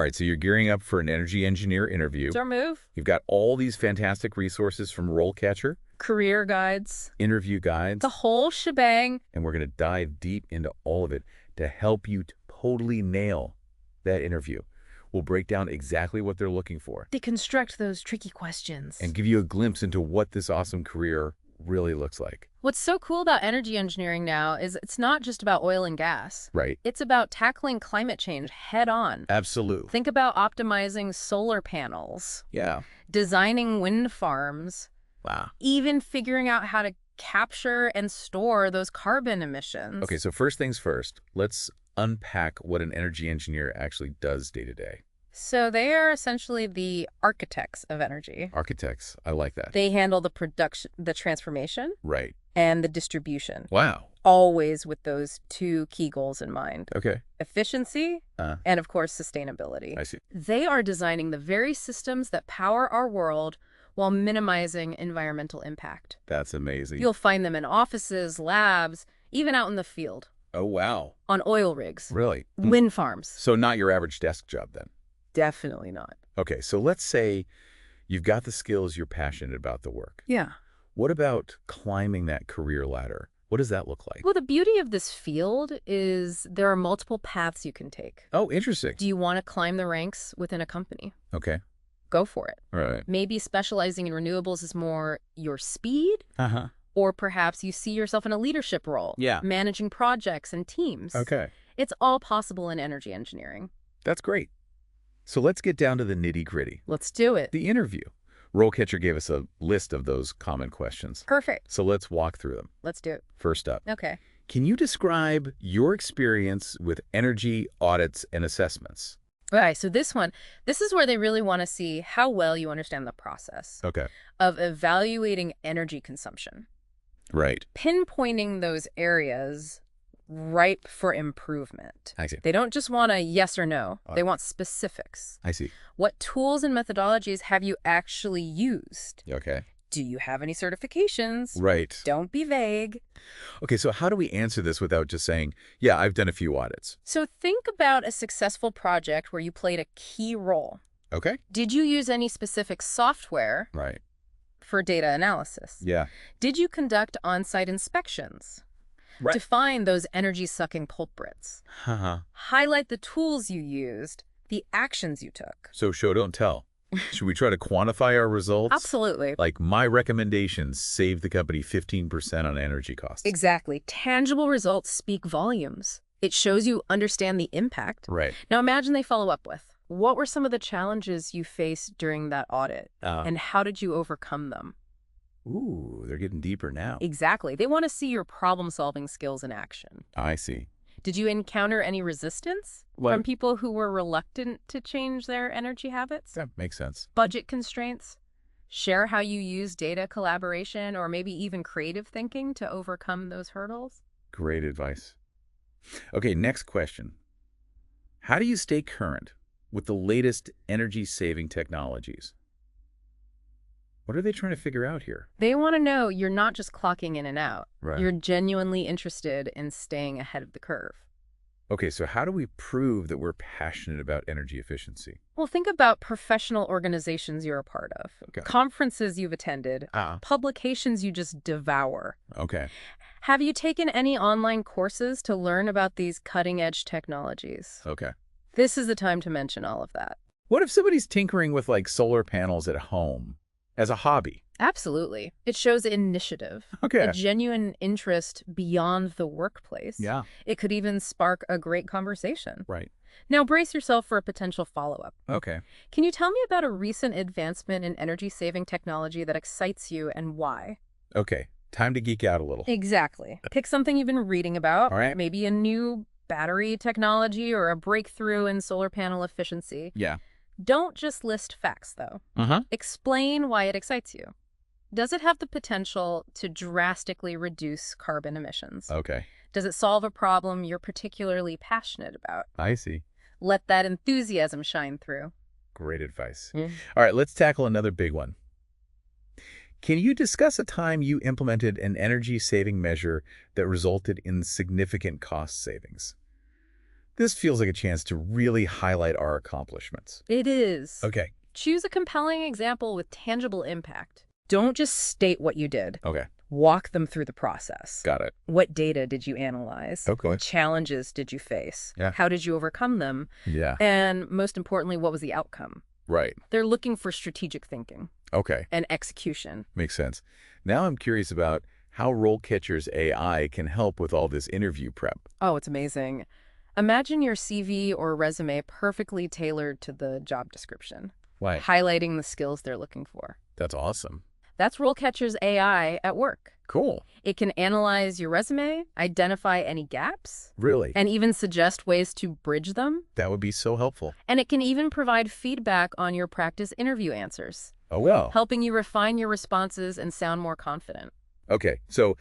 All right, so you're gearing up for an energy engineer interview. It's our move. You've got all these fantastic resources from RoleCatcher, Career guides. interview guides, The whole shebang. and we're going to dive deep into all of it to help you totally nail that interview. We'll break down exactly what they're looking for Deconstruct those tricky questions. and give you a glimpse into what this awesome career really looks like. What's so cool about energy engineering now is it's not just about oil and gas. Right. It's about tackling climate change head on. Absolutely. Think about optimizing solar panels, Yeah. designing wind farms, Wow. even figuring out how to capture and store those carbon emissions. Okay, so first things first, let's unpack what an energy engineer actually does day to day. So they are essentially the architects of energy. Architects, I like that. They handle the production, the transformation, Right. and the distribution, Wow. always with those two key goals in mind: Okay. efficiency and, of course, sustainability. I see. They are designing the very systems that power our world while minimizing environmental impact. That's amazing. You'll find them in offices, labs, even out in the field, Oh, wow. on oil rigs, Really? wind farms. So not your average desk job then? Definitely not. Okay, so let's say you've got the skills, you're passionate about the work. Yeah. What about climbing that career ladder? What does that look like? Well, the beauty of this field is there are multiple paths you can take. Oh, interesting. Do you want to climb the ranks within a company? Okay. Go for it. All right. Maybe specializing in renewables is more your speed, Uh-huh. or perhaps you see yourself in a leadership role, Yeah. managing projects and teams. Okay. It's all possible in energy engineering. That's great. So let's get down to the nitty-gritty. Let's do it. The interview. RoleCatcher gave us a list of those common questions. Perfect. So let's walk through them. Let's do it. First up, Okay. can you describe your experience with energy audits and assessments? All right, so this is where they really want to see how well you understand the process Okay. of evaluating energy consumption, Right. pinpointing those areas ripe for improvement. I see. They don't just want a yes or no. They want specifics. I see. What tools and methodologies have you actually used? Okay. Do you have any certifications? Right. Don't be vague. Okay, so how do we answer this without just saying, yeah, I've done a few audits? So think about a successful project where you played a key role. Okay. Did you use any specific software Right. for data analysis? Yeah. Did you conduct on-site inspections? Right. Define those energy-sucking culprits. Uh-huh. Highlight the tools you used, the actions you took. So show, don't tell. Should we try to quantify our results? Absolutely. Like my recommendations save the company 15% on energy costs. Exactly. Tangible results speak volumes. It shows you understand the impact. Right. Now imagine they follow up with, what were some of the challenges you faced during that audit? And how did you overcome them? Ooh, they're getting deeper now. Exactly. They want to see your problem-solving skills in action. I see. Did you encounter any resistance from people who were reluctant to change their energy habits? That makes sense. Budget constraints? Share how you use data collaboration or maybe even creative thinking to overcome those hurdles? Great advice. Okay, next question. How do you stay current with the latest energy-saving technologies? What are they trying to figure out here? They want to know you're not just clocking in and out. Right. You're genuinely interested in staying ahead of the curve. Okay, so how do we prove that we're passionate about energy efficiency? Well, think about professional organizations you're a part of, Okay. conferences you've attended, Ah. publications you just devour. Okay. Have you taken any online courses to learn about these cutting-edge technologies? Okay. This is the time to mention all of that. What if somebody's tinkering with like solar panels at home as a hobby? Absolutely. It shows initiative, Okay. a genuine interest beyond the workplace. Yeah. It could even spark a great conversation. Right. Now brace yourself for a potential follow-up. Okay. Can you tell me about a recent advancement in energy-saving technology that excites you and why? Okay. Time to geek out a little. Exactly. Pick something you've been reading about. All right. Maybe a new battery technology or a breakthrough in solar panel efficiency. Yeah. Don't just list facts, though. Uh-huh. Explain why it excites you. Does it have the potential to drastically reduce carbon emissions? Okay. Does it solve a problem you're particularly passionate about? I see. Let that enthusiasm shine through. Great advice. All right, let's tackle another big one. Can you discuss a time you implemented an energy-saving measure that resulted in significant cost savings? This feels like a chance to really highlight our accomplishments. It is. Okay. Choose a compelling example with tangible impact. Don't just state what you did. Okay. Walk them through the process. Got it. What data did you analyze? Okay. What challenges did you face? Yeah. How did you overcome them? Yeah. And most importantly, what was the outcome? Right. They're looking for strategic thinking Okay. and execution. Makes sense. Now I'm curious about how RoleCatcher's AI can help with all this interview prep. Oh, it's amazing. Imagine your CV or resume perfectly tailored to the job description, Right. highlighting the skills they're looking for. That's awesome. That's RoleCatcher's AI at work. Cool. It can analyze your resume, identify any gaps, Really? and even suggest ways to bridge them. That would be so helpful. And it can even provide feedback on your practice interview answers, Oh, well. helping you refine your responses and sound more confident. Okay. So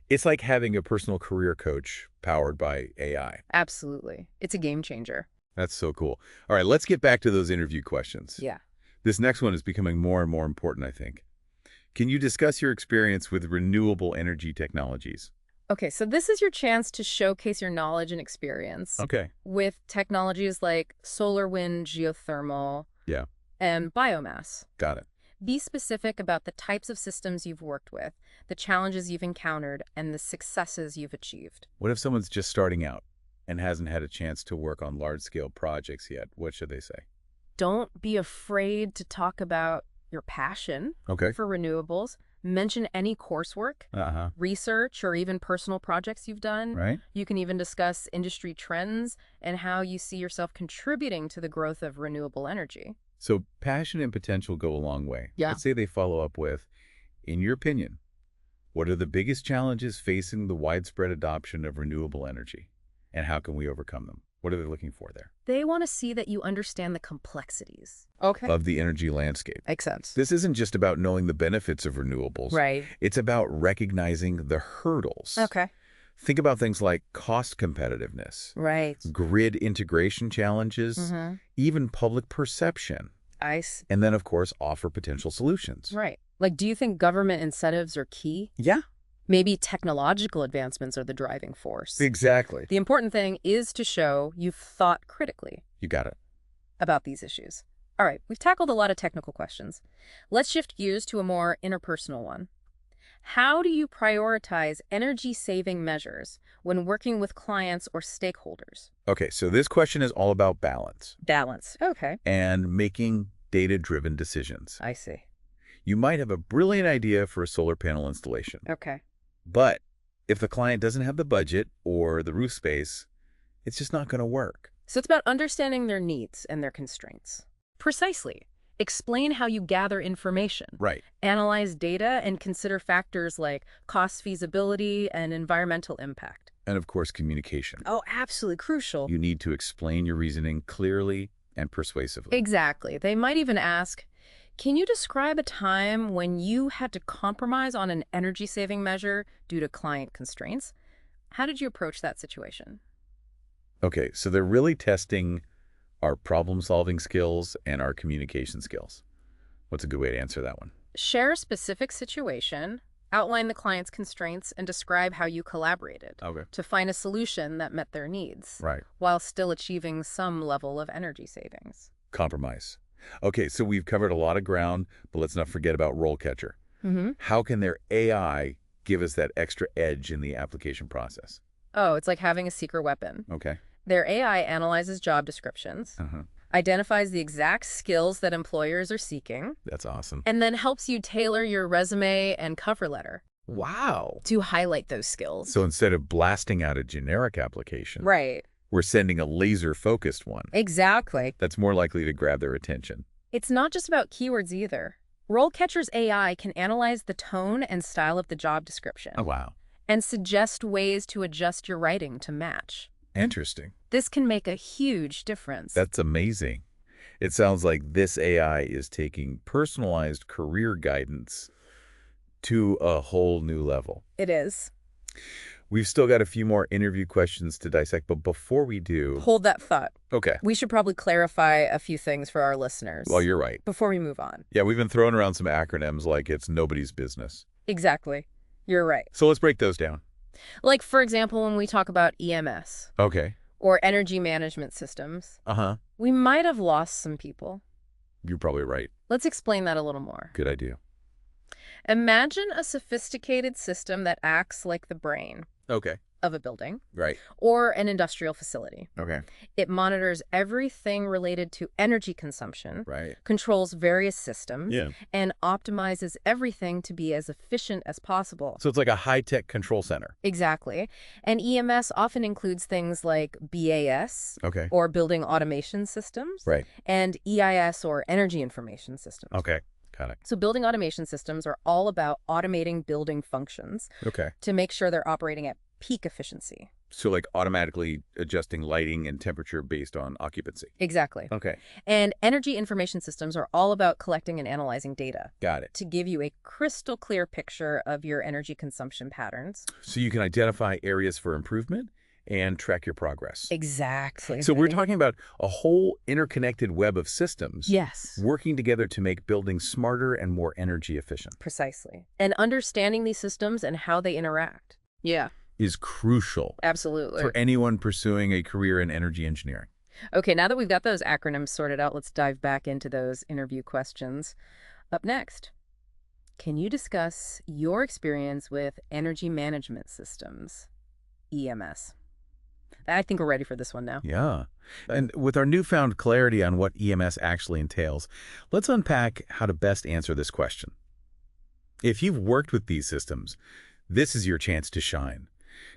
it's like having a personal career coach powered by AI. Absolutely. It's a game changer. That's so cool. All right, let's get back to those interview questions. Yeah. This next one is becoming more and more important, I think. Can you discuss your experience with renewable energy technologies? Okay, so this is your chance to showcase your knowledge and experience Okay. with technologies like solar, wind, geothermal, Yeah. and biomass. Got it. Be specific about the types of systems you've worked with, the challenges you've encountered, and the successes you've achieved. What if someone's just starting out and hasn't had a chance to work on large-scale projects yet? What should they say? Don't be afraid to talk about your passion Okay. for renewables. Mention any coursework, Uh-huh. research, or even personal projects you've done. Right? You can even discuss industry trends and how you see yourself contributing to the growth of renewable energy. So passion and potential go a long way. Yeah. Let's say they follow up with, in your opinion, what are the biggest challenges facing the widespread adoption of renewable energy? And how can we overcome them? What are they looking for there? They want to see that you understand the complexities. Okay. Of the energy landscape. Makes sense. This isn't just about knowing the benefits of renewables. Right. It's about recognizing the hurdles. Okay. Think about things like cost competitiveness, Right. grid integration challenges, even public perception, and then, of course, offer potential solutions. Right. Like, do you think government incentives are key? Yeah, Maybe technological advancements are the driving force. exactly. The important thing is to show you've thought critically You got it. about these issues. All right, we've tackled a lot of technical questions. Let's shift gears to a more interpersonal one. How do you prioritize energy-saving measures when working with clients or stakeholders? Okay, so this question is all about balance Balance. Okay. and making data-driven decisions. I see. You might have a brilliant idea for a solar panel installation, Okay. but if the client doesn't have the budget or the roof space, it's just not going to work. So it's about understanding their needs and their constraints. Precisely. Explain how you gather information. Right. Analyze data and consider factors like cost feasibility and environmental impact. And of course, communication. Oh, absolutely crucial. You need to explain your reasoning clearly and persuasively. Exactly. They might even ask, can you describe a time when you had to compromise on an energy-saving measure due to client constraints? How did you approach that situation? Okay, so they're really testing our problem-solving skills and our communication skills. What's a good way to answer that one? Share a specific situation, outline the client's constraints, and describe how you collaborated Okay. to find a solution that met their needs, Right. while still achieving some level of energy savings. Compromise. Okay, so we've covered a lot of ground, but let's not forget about RoleCatcher. How can their AI give us that extra edge in the application process? Oh, it's like having a secret weapon. Okay. Their AI analyzes job descriptions, identifies the exact skills that employers are seeking, That's awesome. and then helps you tailor your resume and cover letter Wow. to highlight those skills. So instead of blasting out a generic application, Right. we're sending a laser-focused one Exactly. that's more likely to grab their attention. It's not just about keywords either. RoleCatcher's AI can analyze the tone and style of the job description Oh, wow. and suggest ways to adjust your writing to match. Interesting. This can make a huge difference. That's amazing. It sounds like this AI is taking personalized career guidance to a whole new level. It is. We've still got a few more interview questions to dissect, but before we do... Hold that thought. Okay. We should probably clarify a few things for our listeners. Well, you're right. Before we move on. Yeah, we've been throwing around some acronyms like it's nobody's business. Exactly. You're right. So let's break those down. Like, for example, when we talk about EMS, Okay. or energy management systems, Uh-huh. we might have lost some people. You're probably right. Let's explain that a little more. Good idea. Imagine a sophisticated system that acts like the brain Okay. of a building Right. or an industrial facility. Okay. It monitors everything related to energy consumption, Right. controls various systems, Yeah. and optimizes everything to be as efficient as possible. So it's like a high-tech control center. Exactly. And EMS often includes things like BAS, Okay. or building automation systems, Right. and EIS, or energy information systems. Okay. Got it. So building automation systems are all about automating building functions Okay. to make sure they're operating at peak efficiency. So like automatically adjusting lighting and temperature based on occupancy. Exactly. Okay. And energy information systems are all about collecting and analyzing data Got it. to give you a crystal clear picture of your energy consumption patterns. So you can identify areas for improvement and track your progress. Exactly. So we're talking about a whole interconnected web of systems Yes. working together to make buildings smarter and more energy efficient Precisely. And understanding these systems and how they interact. Yeah, is crucial absolutely. for anyone pursuing a career in energy engineering. Okay, now that we've got those acronyms sorted out, let's dive back into those interview questions. Up next, can you discuss your experience with energy management systems, EMS? I think we're ready for this one now. Yeah. And with our newfound clarity on what EMS actually entails, let's unpack how to best answer this question. If you've worked with these systems, this is your chance to shine.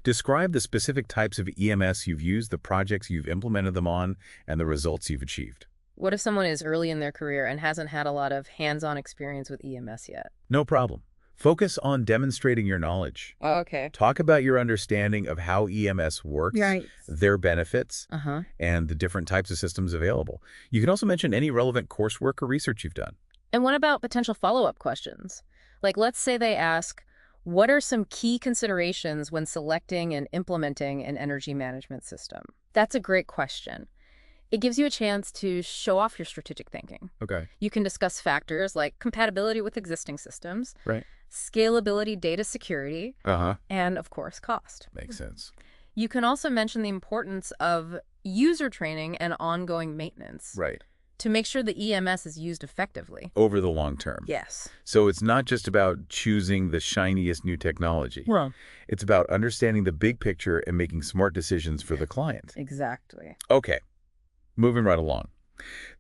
Describe the specific types of EMS you've used, the projects you've implemented them on, and the results you've achieved. What if someone is early in their career and hasn't had a lot of hands-on experience with EMS yet? No problem. Focus on demonstrating your knowledge. Okay. Talk about your understanding of how EMS works, Right. their benefits, Uh-huh. and the different types of systems available. You can also mention any relevant coursework or research you've done. And what about potential follow-up questions? Like, let's say they ask, what are some key considerations when selecting and implementing an energy management system? That's a great question. It gives you a chance to show off your strategic thinking. Okay. You can discuss factors like compatibility with existing systems, Right. scalability, data security, Uh-huh. and, of course, cost. Makes sense. You can also mention the importance of user training and ongoing maintenance Right. to make sure the EMS is used effectively. Over the long term. Yes. So it's not just about choosing the shiniest new technology. Well, It's about understanding the big picture and making smart decisions for the client. exactly. Okay. Moving right along.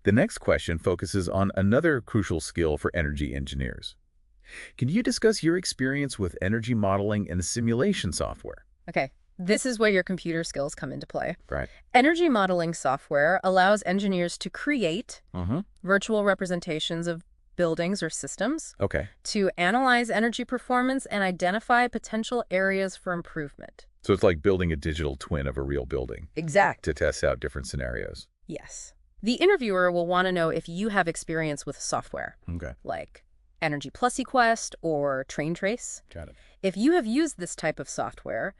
The next question focuses on another crucial skill for energy engineers. Can you discuss your experience with energy modeling and simulation software? Okay. This is where your computer skills come into play. Right. Energy modeling software allows engineers to create Mm-hmm. virtual representations of buildings or systems, Okay. to analyze energy performance and identify potential areas for improvement. So it's like building a digital twin of a real building Exactly. to test out different scenarios. Yes. The interviewer will want to know if you have experience with software, Okay. like Energy Plus Equest or TrainTrace. Got it. If you have used this type of software,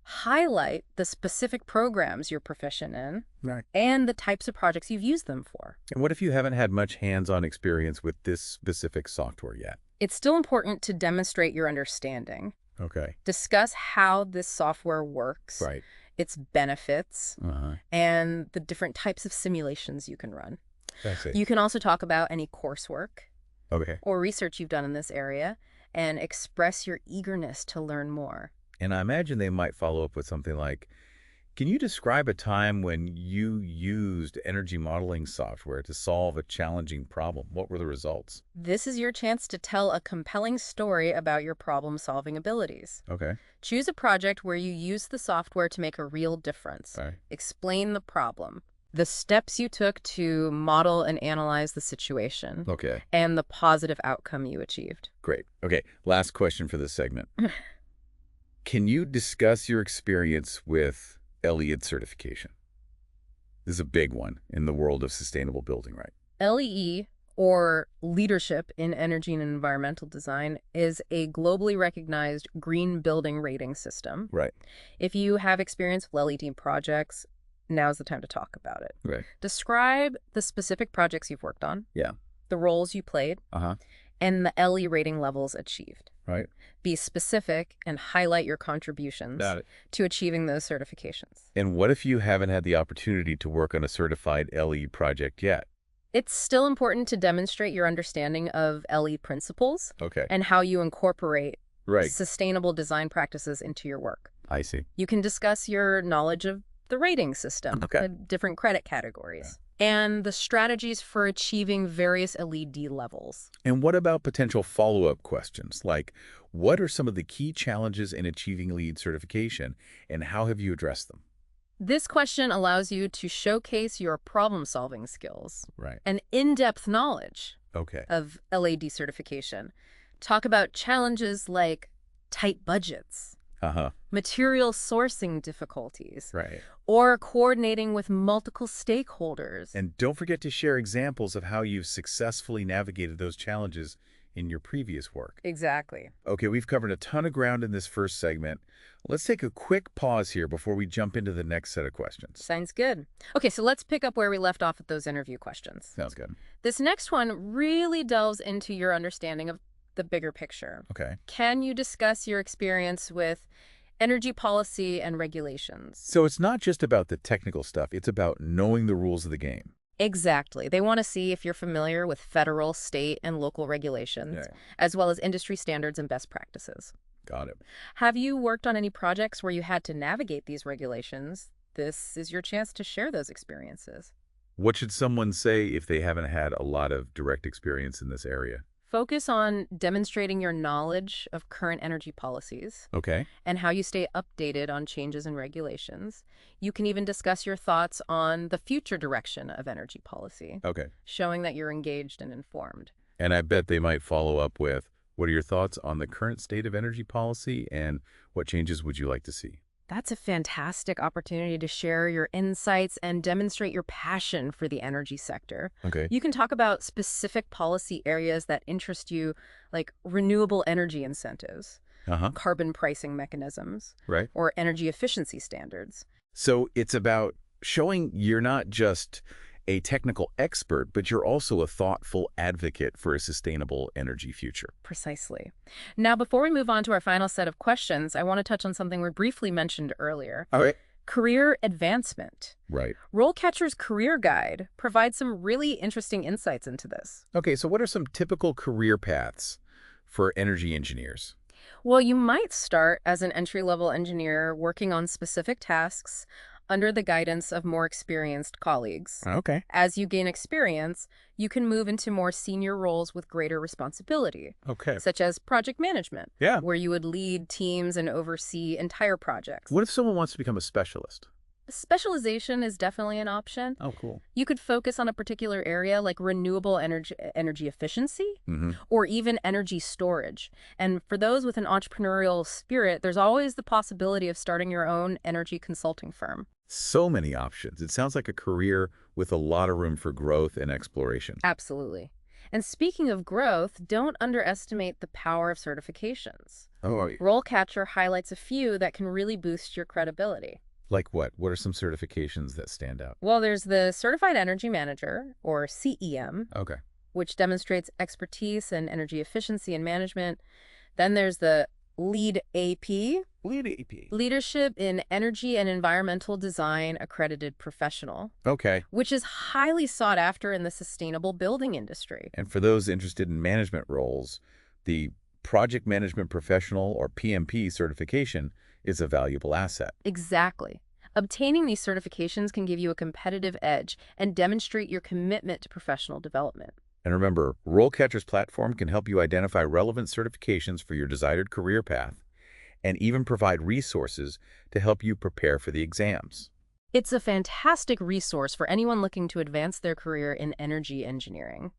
highlight the specific programs you're proficient in Right. and the types of projects you've used them for. And what if you haven't had much hands-on experience with this specific software yet? It's still important to demonstrate your understanding. Okay. Discuss how this software works, Right. its benefits, Uh-huh. and the different types of simulations you can run. I see. You can also talk about any coursework Okay. or research you've done in this area and express your eagerness to learn more. And I imagine they might follow up with something like, can you describe a time when you used energy modeling software to solve a challenging problem? What were the results? This is your chance to tell a compelling story about your problem-solving abilities. Okay. Choose a project where you use the software to make a real difference. All right. Explain the problem, the steps you took to model and analyze the situation, Okay. and the positive outcome you achieved. Great. Okay. Last question for this segment. Can you discuss your experience with LEED certification? This is a big one in the world of sustainable building, right? LEE, or Leadership in Energy and Environmental Design, is a globally recognized green building rating system. Right. If you have experience with LED projects, now's the time to talk about it. Right. Describe the specific projects you've worked on, Yeah. the roles you played, Uh-huh. and the LE rating levels achieved. Right. Be specific and highlight your contributions Got it. to achieving those certifications. And what if you haven't had the opportunity to work on a certified LE project yet? It's still important to demonstrate your understanding of LE principles Okay. and how you incorporate Right. sustainable design practices into your work. I see. You can discuss your knowledge of the rating system, Okay. the different credit categories, and the strategies for achieving various LED levels. And what about potential follow-up questions, like what are some of the key challenges in achieving LEED certification, and how have you addressed them? This question allows you to showcase your problem-solving skills Right. and in-depth knowledge Okay. of LAD certification. Talk about challenges like tight budgets, Uh-huh. material sourcing difficulties, Right. or coordinating with multiple stakeholders. And don't forget to share examples of how you've successfully navigated those challenges in your previous work. Exactly. Okay, we've covered a ton of ground in this first segment. Let's take a quick pause here before we jump into the next set of questions. Sounds good. Okay, so let's pick up where we left off with those interview questions. Sounds good. This next one really delves into your understanding of the bigger picture. Okay. Can you discuss your experience with energy policy and regulations? So it's not just about the technical stuff. It's about knowing the rules of the game. Exactly. They want to see if you're familiar with federal, state, and local regulations, Yeah. as well as industry standards and best practices. Got it. Have you worked on any projects where you had to navigate these regulations? This is your chance to share those experiences. What should someone say if they haven't had a lot of direct experience in this area? Focus on demonstrating your knowledge of current energy policies Okay. and how you stay updated on changes in regulations. You can even discuss your thoughts on the future direction of energy policy, Okay. showing that you're engaged and informed. And I bet they might follow up with, what are your thoughts on the current state of energy policy and what changes would you like to see? That's a fantastic opportunity to share your insights and demonstrate your passion for the energy sector. Okay. You can talk about specific policy areas that interest you, like renewable energy incentives, Uh-huh. carbon pricing mechanisms, Right. or energy efficiency standards. So it's about showing you're not just a technical expert, but you're also a thoughtful advocate for a sustainable energy future. Precisely. Now, before we move on to our final set of questions, I want to touch on something we briefly mentioned earlier. All right. Career advancement. Right. RoleCatcher's Career Guide provides some really interesting insights into this. Okay, so what are some typical career paths for energy engineers? Well, you might start as an entry-level engineer working on specific tasks under the guidance of more experienced colleagues. Okay. As you gain experience, you can move into more senior roles with greater responsibility, Okay. such as project management, Yeah. where you would lead teams and oversee entire projects. What if someone wants to become a specialist? Specialization is definitely an option. Oh, cool. You could focus on a particular area like renewable energy efficiency Mm-hmm. or even energy storage. And for those with an entrepreneurial spirit, there's always the possibility of starting your own energy consulting firm. So many options. It sounds like a career with a lot of room for growth and exploration. Absolutely. And speaking of growth, don't underestimate the power of certifications. Oh, RoleCatcher highlights a few that can really boost your credibility. like what? What are some certifications that stand out? Well, there's the Certified Energy Manager, or CEM, Okay. which demonstrates expertise in energy efficiency and management. Then there's the LEED AP, Lead AP. Leadership in Energy and Environmental Design Accredited Professional, Okay. which is highly sought after in the sustainable building industry. And for those interested in management roles, the Project Management Professional, or PMP certification, is a valuable asset. Exactly. Obtaining these certifications can give you a competitive edge and demonstrate your commitment to professional development. And remember, RoleCatcher's platform can help you identify relevant certifications for your desired career path and even provide resources to help you prepare for the exams. It's a fantastic resource for anyone looking to advance their career in energy engineering.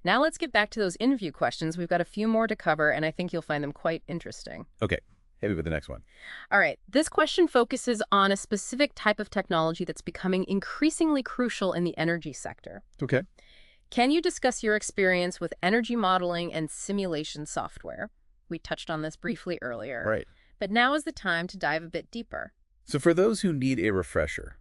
Now let's get back to those interview questions. We've got a few more to cover, and I think you'll find them quite interesting. Okay, hit me with the next one. All right, this question focuses on a specific type of technology that's becoming increasingly crucial in the energy sector. Okay. Can you discuss your experience with energy modeling and simulation software? We touched on this briefly earlier. Right. But now is the time to dive a bit deeper. So for those who need a refresher,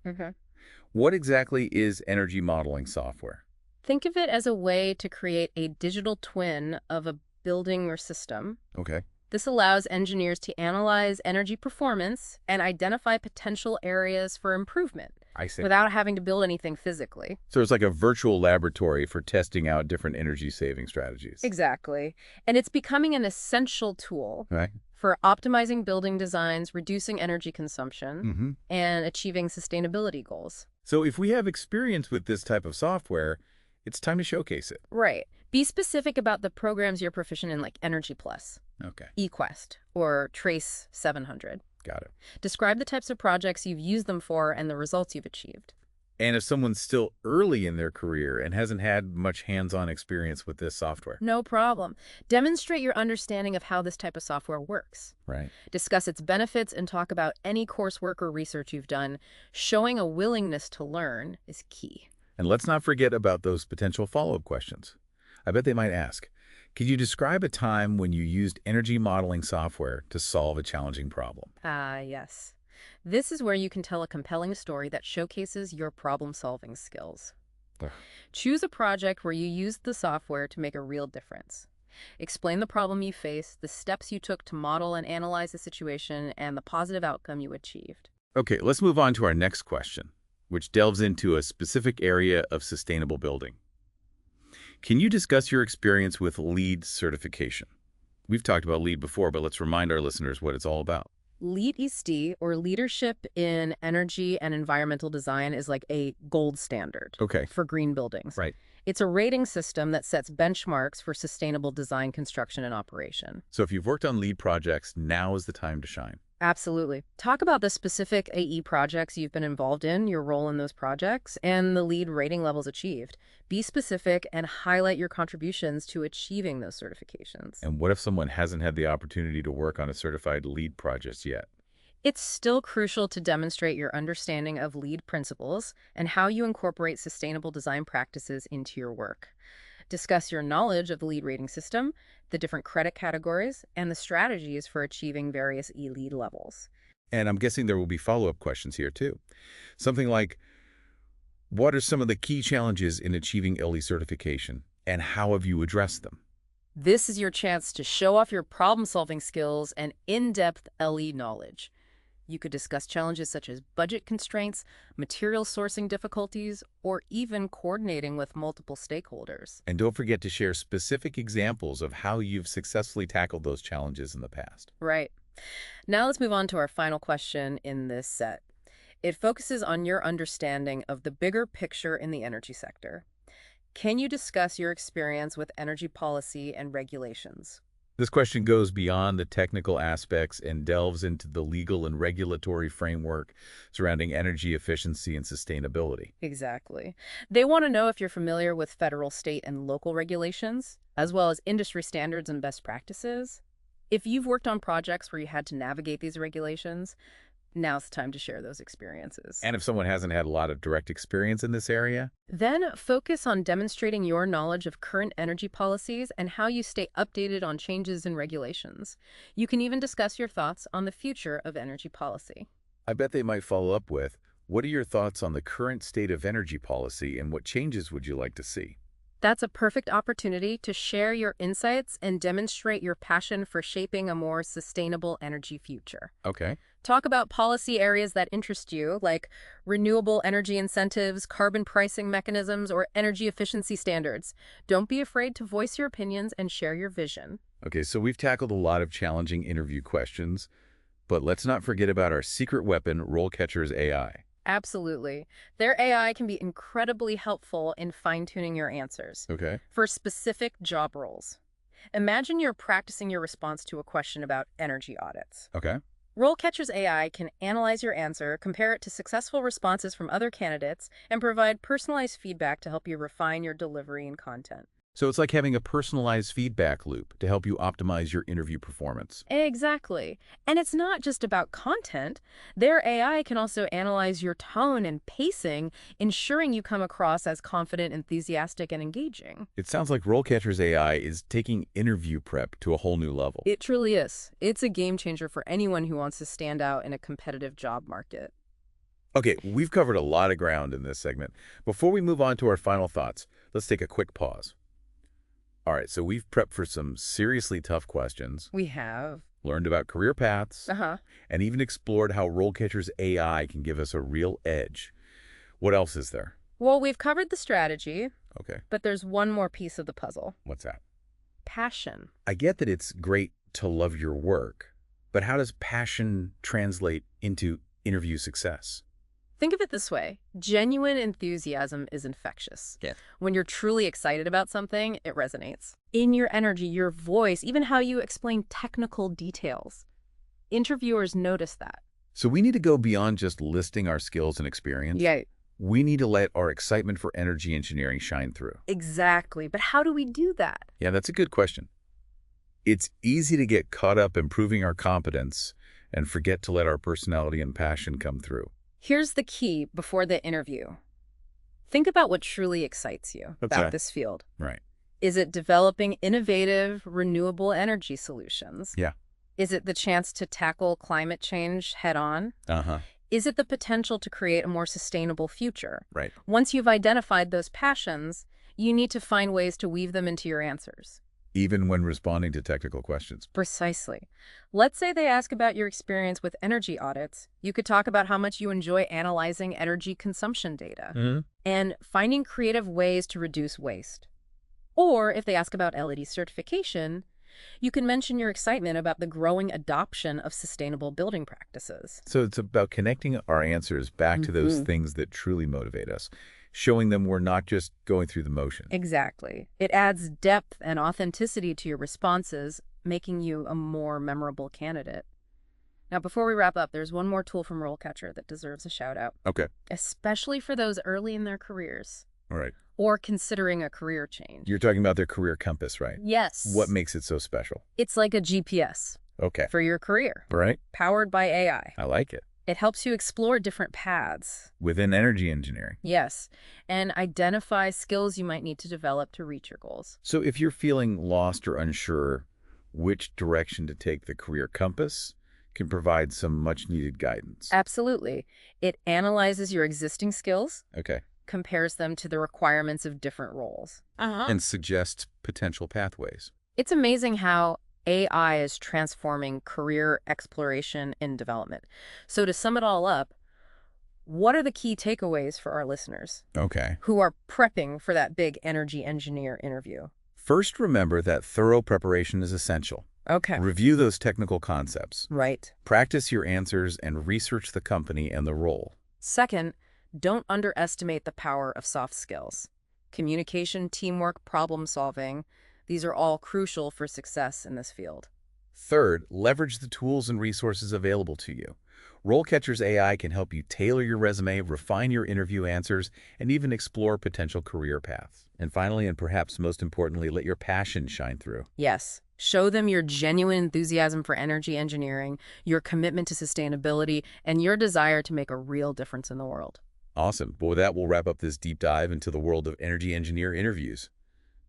what exactly is energy modeling software? Think of it as a way to create a digital twin of a building or system. Okay. This allows engineers to analyze energy performance and identify potential areas for improvement I see. without having to build anything physically. So it's like a virtual laboratory for testing out different energy-saving strategies. Exactly. And it's becoming an essential tool Right? for optimizing building designs, reducing energy consumption, Mm-hmm. and achieving sustainability goals. So if we have experience with this type of software, it's time to showcase it. Right. Be specific about the programs you're proficient in, like Energy Plus, Okay. eQuest, or Trace 700. Got it. Describe the types of projects you've used them for and the results you've achieved. And if someone's still early in their career and hasn't had much hands-on experience with this software. No problem. Demonstrate your understanding of how this type of software works. Right. Discuss its benefits and talk about any coursework or research you've done. Showing a willingness to learn is key. And let's not forget about those potential follow-up questions. I bet they might ask, could you describe a time when you used energy modeling software to solve a challenging problem? Yes. This is where you can tell a compelling story that showcases your problem-solving skills. Ugh. Choose a project where you used the software to make a real difference. Explain the problem you faced, the steps you took to model and analyze the situation, and the positive outcome you achieved. Okay, let's move on to our next question, which delves into a specific area of sustainable building. Can you discuss your experience with LEED certification? We've talked about LEED before, but let's remind our listeners what it's all about. LEED, or Leadership in Energy and Environmental Design, is like a gold standard Okay. for green buildings. Right. It's a rating system that sets benchmarks for sustainable design, construction, and operation. So if you've worked on LEED projects, now is the time to shine. Absolutely. Talk about the specific AE projects you've been involved in, your role in those projects, and the LEED rating levels achieved. Be specific and highlight your contributions to achieving those certifications. And what if someone hasn't had the opportunity to work on a certified LEED project yet? It's still crucial to demonstrate your understanding of LEED principles and how you incorporate sustainable design practices into your work. Discuss your knowledge of the LEED rating system, the different credit categories, and the strategies for achieving various LEED levels. And I'm guessing there will be follow-up questions here too. Something like, what are some of the key challenges in achieving LE certification, and how have you addressed them? This is your chance to show off your problem-solving skills and in-depth LE knowledge. You could discuss challenges such as budget constraints, material sourcing difficulties, or even coordinating with multiple stakeholders. And don't forget to share specific examples of how you've successfully tackled those challenges in the past. Right. Now let's move on to our final question in this set. It focuses on your understanding of the bigger picture in the energy sector. Can you discuss your experience with energy policy and regulations? This question goes beyond the technical aspects and delves into the legal and regulatory framework surrounding energy efficiency and sustainability. Exactly. They want to know if you're familiar with federal, state, and local regulations, as well as industry standards and best practices. If you've worked on projects where you had to navigate these regulations, now's the time to share those experiences. And if someone hasn't had a lot of direct experience in this area, Then focus on demonstrating your knowledge of current energy policies and how you stay updated on changes in regulations. You can even discuss your thoughts on the future of energy policy. I bet they might follow up with, what are your thoughts on the current state of energy policy and what changes would you like to see? That's a perfect opportunity to share your insights and demonstrate your passion for shaping a more sustainable energy future. Okay. Talk about policy areas that interest you, like renewable energy incentives, carbon pricing mechanisms, or energy efficiency standards. Don't be afraid to voice your opinions and share your vision. Okay, so we've tackled a lot of challenging interview questions, but let's not forget about our secret weapon, RoleCatcher's AI. Absolutely. Their AI can be incredibly helpful in fine-tuning your answers Okay. for specific job roles. Imagine you're practicing your response to a question about energy audits. Okay. RoleCatcher's AI can analyze your answer, compare it to successful responses from other candidates, and provide personalized feedback to help you refine your delivery and content. So it's like having a personalized feedback loop to help you optimize your interview performance. Exactly. And it's not just about content. Their AI can also analyze your tone and pacing, ensuring you come across as confident, enthusiastic, and engaging. It sounds like RoleCatcher's AI is taking interview prep to a whole new level. It truly is. It's a game changer for anyone who wants to stand out in a competitive job market. Okay, we've covered a lot of ground in this segment. Before we move on to our final thoughts, let's take a quick pause. All right, so we've prepped for some seriously tough questions, We have. learned about career paths, Uh-huh. and even explored how RoleCatcher's AI can give us a real edge. What else is there? Well, we've covered the strategy, Okay, but there's one more piece of the puzzle. what's that? Passion. I get that it's great to love your work, but how does passion translate into interview success? Think of it this way. Genuine enthusiasm is infectious. Yeah. When you're truly excited about something, it resonates. In your energy, your voice, even how you explain technical details. Interviewers notice that. So we need to go beyond just listing our skills and experience. Yeah, We need to let our excitement for energy engineering shine through. exactly. But how do we do that? Yeah, that's a good question. It's easy to get caught up in proving our competence and forget to let our personality and passion come through. Here's the key before the interview. Think about what truly excites you about Okay. this field. Right. Is it developing innovative, renewable energy solutions? Yeah. Is it the chance to tackle climate change head-on? Uh-huh. Is it the potential to create a more sustainable future? Right. Once you've identified those passions, you need to find ways to weave them into your answers. Even when responding to technical questions. Precisely. Let's say they ask about your experience with energy audits. You could talk about how much you enjoy analyzing energy consumption data and finding creative ways to reduce waste. Or if they ask about LED certification, you can mention your excitement about the growing adoption of sustainable building practices. So it's about connecting our answers back to those things that truly motivate us, showing them we're not just going through the motion. Exactly. It adds depth and authenticity to your responses, making you a more memorable candidate. Now, before we wrap up, there's one more tool from RoleCatcher that deserves a shout out, Okay. especially for those early in their careers All right. or considering a career change. You're talking about their career compass, right? Yes. What makes it so special? It's like a GPS Okay. for your career, Right? powered by AI. I like it. It helps you explore different paths. Within energy engineering. Yes, and identify skills you might need to develop to reach your goals. So if you're feeling lost or unsure which direction to take, the career compass can provide some much-needed guidance. Absolutely. It analyzes your existing skills, Okay. compares them to the requirements of different roles. And suggests potential pathways. It's amazing how AI is transforming career exploration and development. So to sum it all up, what are the key takeaways for our listeners Okay. who are prepping for that big energy engineer interview? First, remember that thorough preparation is essential. Okay. Review those technical concepts. Right. Practice your answers and research the company and the role. Second, don't underestimate the power of soft skills. Communication, teamwork, problem solving, these are all crucial for success in this field. Third, leverage the tools and resources available to you. RoleCatcher's AI can help you tailor your resume, refine your interview answers, and even explore potential career paths. And finally, and perhaps most importantly, let your passion shine through. Yes, show them your genuine enthusiasm for energy engineering, your commitment to sustainability, and your desire to make a real difference in the world. Awesome. Well, with that, we'll wrap up this deep dive into the world of energy engineer interviews.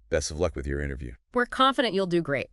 Best of luck with your interview. We're confident you'll do great.